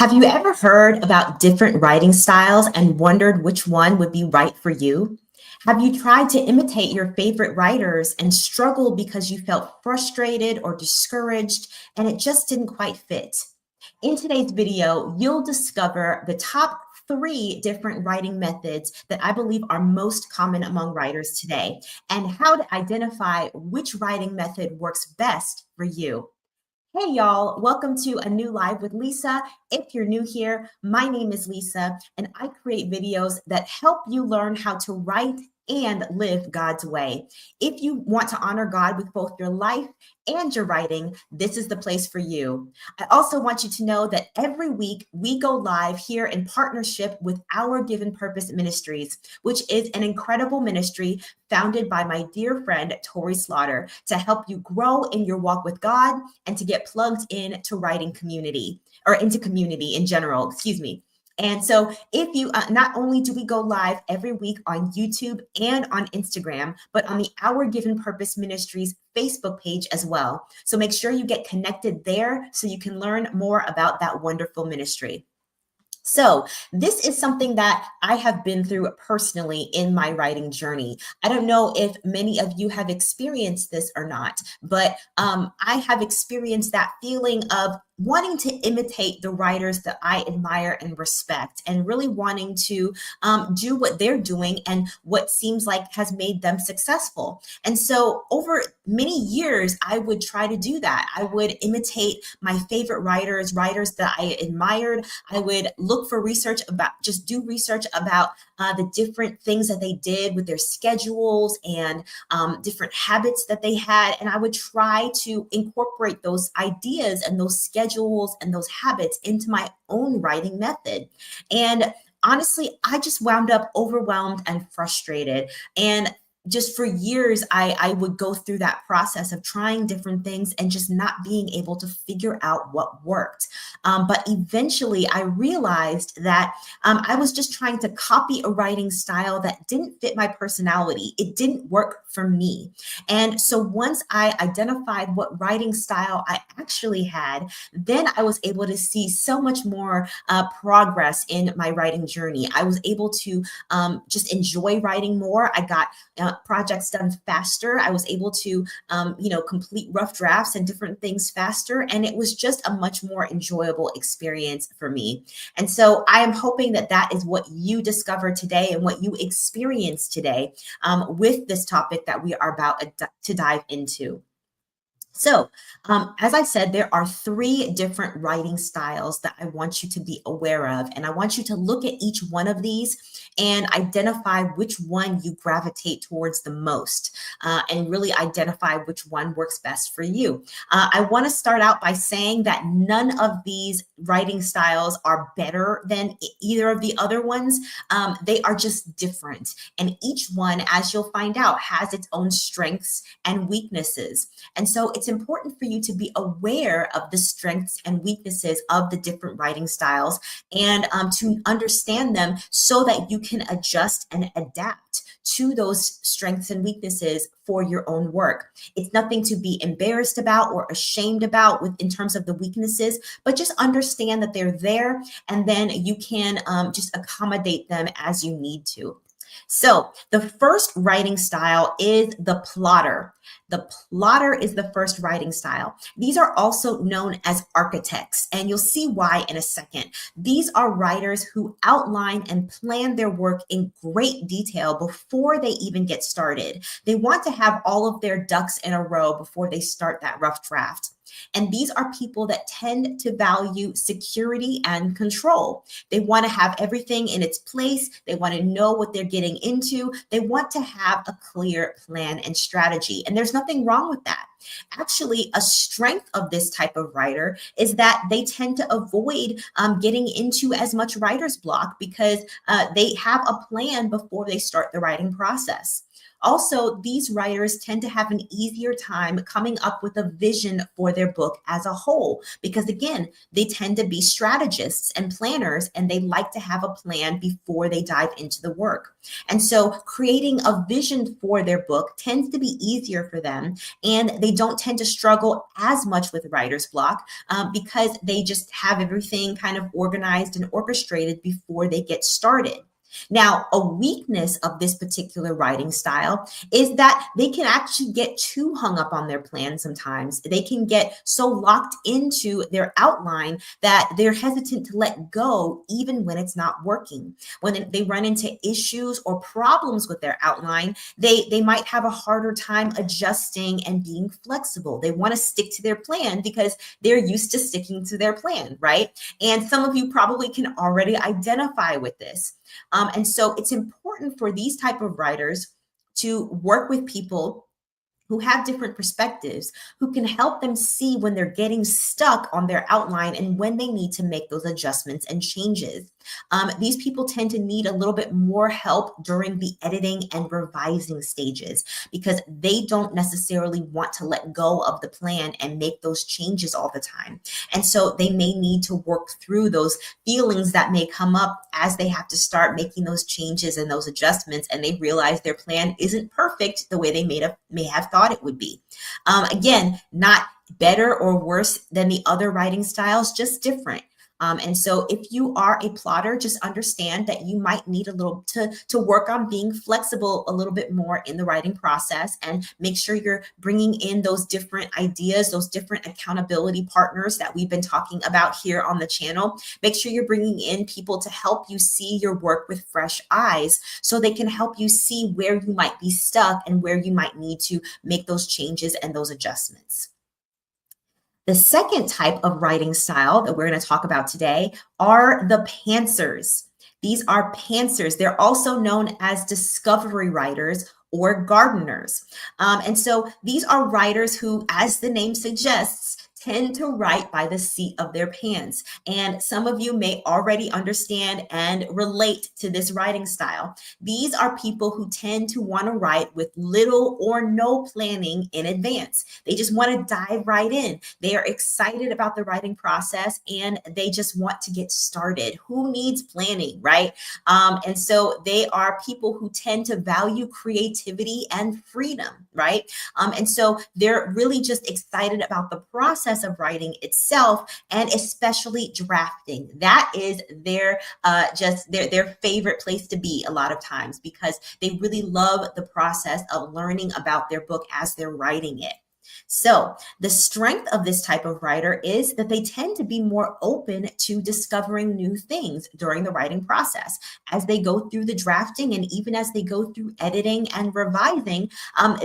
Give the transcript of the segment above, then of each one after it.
Have you ever heard about different writing styles and wondered which one would be right for you? Have you tried to imitate your favorite writers and struggled because you felt frustrated or discouraged and it just didn't quite fit? In today's video, you'll discover the top three different writing methods that I believe are most common among writers today and how to identify which writing method works best for you. Hey, y'all, welcome to a new live with Lisa. If you're new here, my name is Lisa, and I create videos that help you learn how to write and live God's way. If you want to honor God with both your life and your writing, this is the place for you. I also want you to know that every week we go live here in partnership with Our Given Purpose Ministries, which is an incredible ministry founded by my dear friend, Tori Slaughter, to help you grow in your walk with God and to get plugged in to writing community or into community in general, excuse me. And so if you, not only do we go live every week on YouTube and on Instagram, but on the Our Given Purpose Ministries Facebook page as well. So make sure you get connected there so you can learn more about that wonderful ministry. So this is something that I have been through personally in my writing journey. I don't know if many of you have experienced this or not, but I have experienced that feeling of wanting to imitate the writers that I admire and respect and really wanting to do what they're doing and what seems like has made them successful. And so over many years, I would try to do that. I would imitate my favorite writers, writers that I admired. I would look for research about, just do research about the different things that they did with their schedules and different habits that they had. And I would try to incorporate those ideas and those schedules and those habits into my own writing method. And honestly, I just wound up overwhelmed and frustrated. And just for years, I would go through that process of trying different things and just not being able to figure out what worked. But eventually, I realized that I was just trying to copy a writing style that didn't fit my personality. It didn't work for me. And so once I identified what writing style I actually had, then I was able to see so much more progress in my writing journey. I was able to just enjoy writing more. I got projects done faster. I was able to, complete rough drafts and different things faster. And it was just a much more enjoyable experience for me. And so I am hoping that that is what you discover today and what you experience today with this topic that we are about to dive into. So, as I said, there are three different writing styles that I want you to be aware of. And I want you to look at each one of these and identify which one you gravitate towards the most and really identify which one works best for you. I want to start out by saying that none of these writing styles are better than either of the other ones. They are just different. And each one, as you'll find out, has its own strengths and weaknesses. And so it's important for you to be aware of the strengths and weaknesses of the different writing styles and to understand them so that you can adjust and adapt to those strengths and weaknesses for your own work. It's nothing to be embarrassed about or ashamed about in terms of the weaknesses, but just understand that they're there and then you can just accommodate them as you need to. So the first writing style is the plotter. The plotter is the first writing style. These are also known as architects, and you'll see why in a second. These are writers who outline and plan their work in great detail before they even get started. They want to have all of their ducks in a row before they start that rough draft. And these are people that tend to value security and control. They want to have everything in its place. They want to know what they're getting into. They want to have a clear plan and strategy. And there's nothing wrong with that. Actually, a strength of this type of writer is that they tend to avoid getting into as much writer's block because they have a plan before they start the writing process. Also, these writers tend to have an easier time coming up with a vision for their book as a whole, because again, they tend to be strategists and planners, and they like to have a plan before they dive into the work. And so creating a vision for their book tends to be easier for them, and they don't tend to struggle as much with writer's block because they just have everything kind of organized and orchestrated before they get started. Now, a weakness of this particular writing style is that they can actually get too hung up on their plan sometimes. They can get so locked into their outline that they're hesitant to let go even when it's not working. When they run into issues or problems with their outline, they might have a harder time adjusting and being flexible. They want to stick to their plan because they're used to sticking to their plan, right? And some of you probably can already identify with this. And so it's important for these type of writers to work with people who have different perspectives, who can help them see when they're getting stuck on their outline and when they need to make those adjustments and changes. These people tend to need a little bit more help during the editing and revising stages because they don't necessarily want to let go of the plan and make those changes all the time. And so they may need to work through those feelings that may come up as they have to start making those changes and those adjustments, and they realize their plan isn't perfect the way they may have thought it would be. Again, not better or worse than the other writing styles, just different. And so if you are a plotter, just understand that you might need a little to work on being flexible a little bit more in the writing process, and make sure you're bringing in those different ideas, those different accountability partners that we've been talking about here on the channel. Make sure you're bringing in people to help you see your work with fresh eyes so they can help you see where you might be stuck and where you might need to make those changes and those adjustments. The second type of writing style that we're going to talk about today are the pantsers. These are pantsers. They're also known as discovery writers or gardeners. And so these are writers who, as the name suggests, tend to write by the seat of their pants. And some of you may already understand and relate to this writing style. These are people who tend to want to write with little or no planning in advance. They just want to dive right in. They are excited about the writing process and they just want to get started. Who needs planning, right? And so they are people who tend to value creativity and freedom, right? And so they're really just excited about the process of writing itself, and especially drafting. That is their their favorite place to be a lot of times, because they really love the process of learning about their book as they're writing it. So the strength of this type of writer is that they tend to be more open to discovering new things during the writing process. As they go through the drafting and even as they go through editing and revising,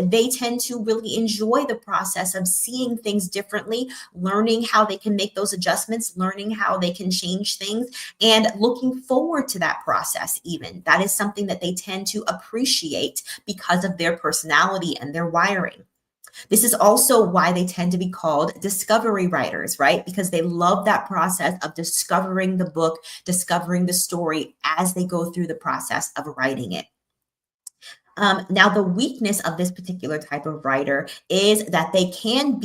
they tend to really enjoy the process of seeing things differently, learning how they can make those adjustments, learning how they can change things, and looking forward to that process even. That is something that they tend to appreciate because of their personality and their wiring. This is also why they tend to be called discovery writers, right? Because they love that process of discovering the book, discovering the story as they go through the process of writing it. Now, the weakness of this particular type of writer is that they can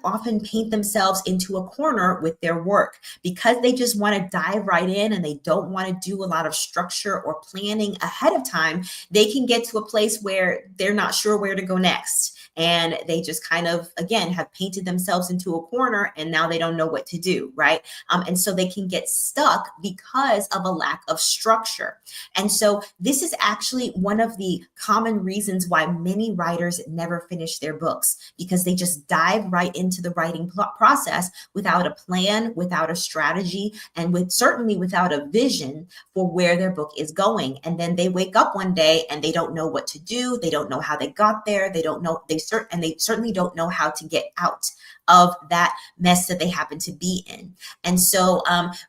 often paint themselves into a corner with their work because they just want to dive right in and they don't want to do a lot of structure or planning ahead of time. They can get to a place where they're not sure where to go next. And they just kind of, again, have painted themselves into a corner and now they don't know what to do, right? And so they can get stuck because of a lack of structure. And so this is actually one of the common reasons why many writers never finish their books, because they just dive right into the writing process without a plan, without a strategy, and certainly without a vision for where their book is going. And then they wake up one day and they don't know what to do. They don't know how they got there. They don't know, they certainly don't know how to get out of that mess that they happen to be in. And so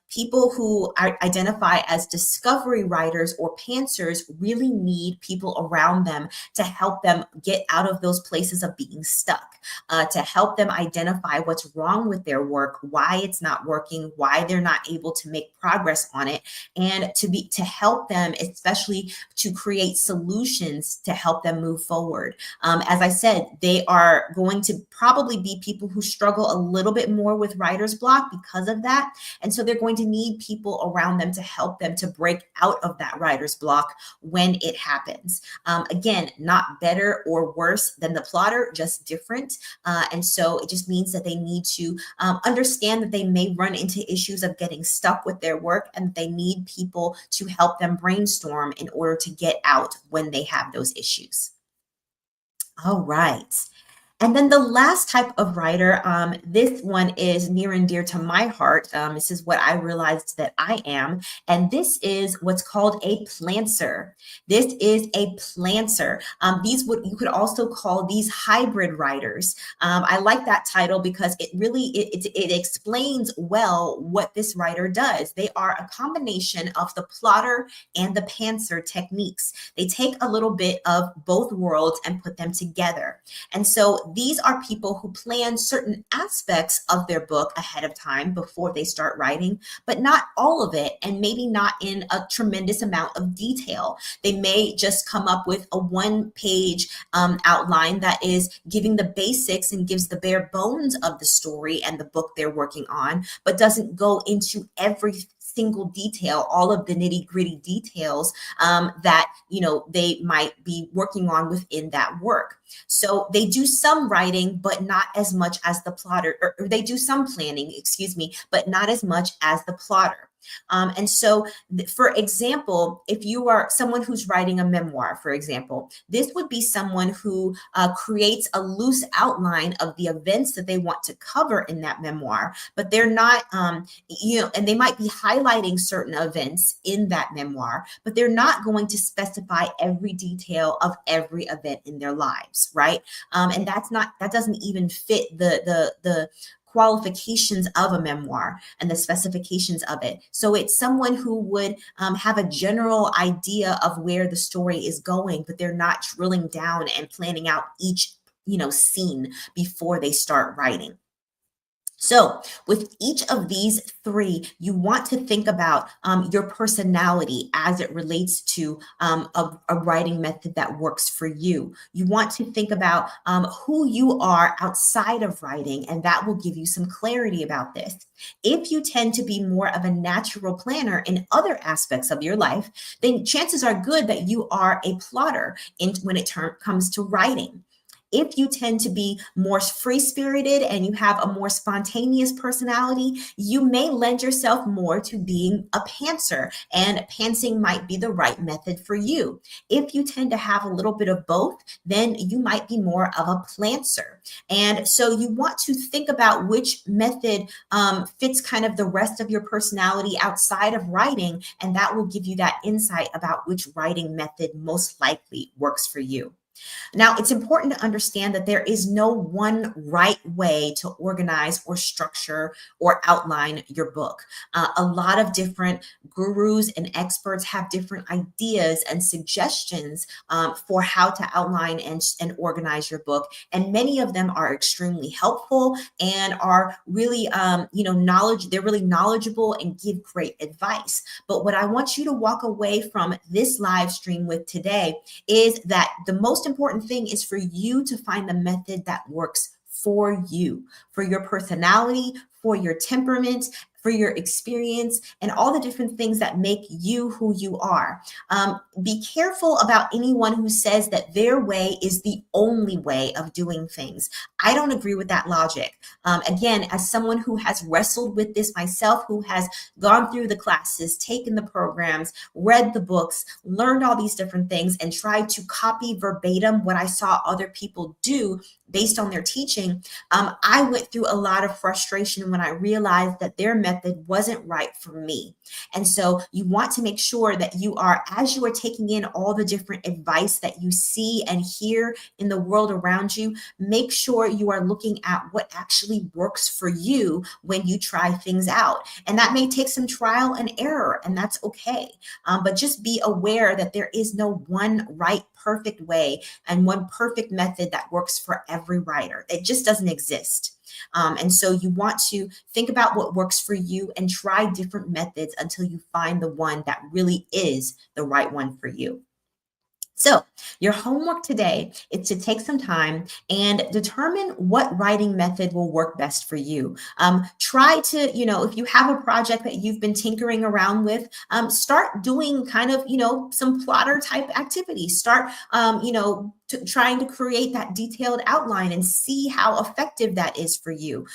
people who identify as discovery writers or pantsers really need people around them to help them get out of those places of being stuck, to help them identify what's wrong with their work, why it's not working, why they're not able to make progress on it, and to help them, especially to create solutions to help them move forward. As I said, they are going to probably be people who struggle a little bit more with writer's block because of that. And so they're going to need people around them to help them to break out of that writer's block when it happens. Again, not better or worse than the plotter, just different. And so it just means that they need to understand that they may run into issues of getting stuck with their work, and they need people to help them brainstorm in order to get out when they have those issues. All right. And then the last type of writer, this one is near and dear to my heart. This is what I realized that I am. And this is what's called a plantser. This is a plantser. You could also call these hybrid writers. I like that title because it explains well what this writer does. They are a combination of the plotter and the pantser techniques. They take a little bit of both worlds and put them together. And so these are people who plan certain aspects of their book ahead of time before they start writing, but not all of it, and maybe not in a tremendous amount of detail. They may just come up with a one-page outline that is giving the basics and gives the bare bones of the story and the book they're working on, but doesn't go into every single detail, all of the nitty-gritty details that they might be working on within that work. So they do some writing, but not as much as the plotter, or they do some planning, but not as much as the plotter. And so, for example, if you are someone who's writing a memoir, for example, this would be someone who creates a loose outline of the events that they want to cover in that memoir, but they're not, and they might be highlighting certain events in that memoir, but they're not going to specify every detail of every event in their lives, right? And that doesn't even fit the qualifications of a memoir and the specifications of it. So it's someone who would have a general idea of where the story is going, but they're not drilling down and planning out each scene before they start writing. So with each of these three, you want to think about your personality as it relates to a writing method that works for you. You want to think about who you are outside of writing, and that will give you some clarity about this. If you tend to be more of a natural planner in other aspects of your life, then chances are good that you are a plotter when it comes to writing. If you tend to be more free-spirited and you have a more spontaneous personality, you may lend yourself more to being a pantser, and pantsing might be the right method for you. If you tend to have a little bit of both, then you might be more of a plantser. And so you want to think about which method fits kind of the rest of your personality outside of writing, and that will give you that insight about which writing method most likely works for you. Now, it's important to understand that there is no one right way to organize or structure or outline your book. A lot of different gurus and experts have different ideas and suggestions for how to outline and organize your book. And many of them are extremely helpful and are really, they're really knowledgeable and give great advice. But what I want you to walk away from this live stream with today is that the most important thing is for you to find the method that works for you, for your personality, for your temperament, for your experience, and all the different things that make you who you are. Be careful about anyone who says that their way is the only way of doing things. I don't agree with that logic. Again, as someone who has wrestled with this myself, who has gone through the classes, taken the programs, read the books, learned all these different things, and tried to copy verbatim what I saw other people do, based on their teaching, I went through a lot of frustration when I realized that their method wasn't right for me. And so you want to make sure that you are, as you are taking in all the different advice that you see and hear in the world around you, make sure you are looking at what actually works for you when you try things out. And that may take some trial and error, and that's okay. But just be aware that there is no one right, perfect way and one perfect method that works for every writer. It just doesn't exist. And so you want to think about what works for you and try different methods until you find the one that really is the right one for you. So, your homework today is to take some time and determine what writing method will work best for you. Try to, if you have a project that you've been tinkering around with, start doing kind of, some plotter type activities. Start, trying to create that detailed outline and see how effective that is for you.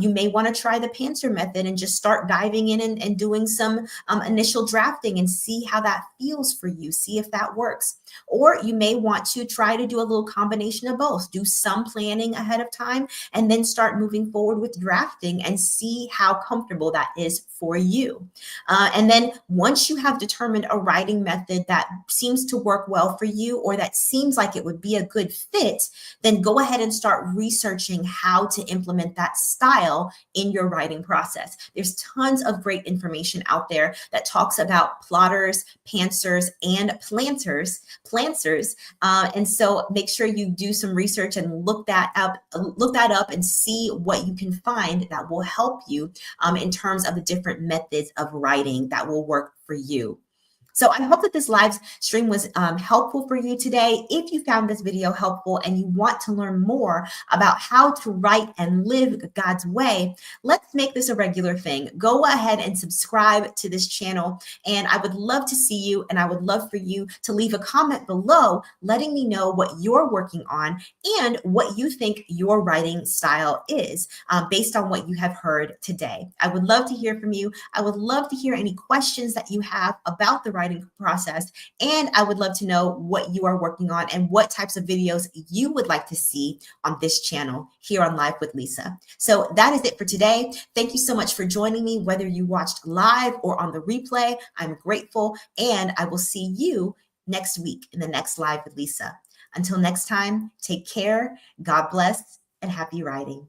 You may want to try the pantser method and just start diving in and doing some initial drafting and see how that feels for you. See if that works. Or you may want to try to do a little combination of both. Do some planning ahead of time and then start moving forward with drafting and see how comfortable that is for you. And then once you have determined a writing method that seems to work well for you or that seems like it would be a good fit, then go ahead and start researching how to implement that style in your writing process. There's tons of great information out there that talks about plotters, pantsers, and planters. And so make sure you do some research and look that up and see what you can find that will help you in terms of the different methods of writing that will work for you. So I hope that this live stream was helpful for you today. If you found this video helpful and you want to learn more about how to write and live God's way, let's make this a regular thing. Go ahead and subscribe to this channel. And I would love to see you, and I would love for you to leave a comment below letting me know what you're working on and what you think your writing style is based on what you have heard today. I would love to hear from you. I would love to hear any questions that you have about the writing process. And I would love to know what you are working on and what types of videos you would like to see on this channel here on Live with Lisa. So that is it for today. Thank you so much for joining me, whether you watched live or on the replay. I'm grateful, and I will see you next week in the next Live with Lisa. Until next time, take care, God bless, and happy writing.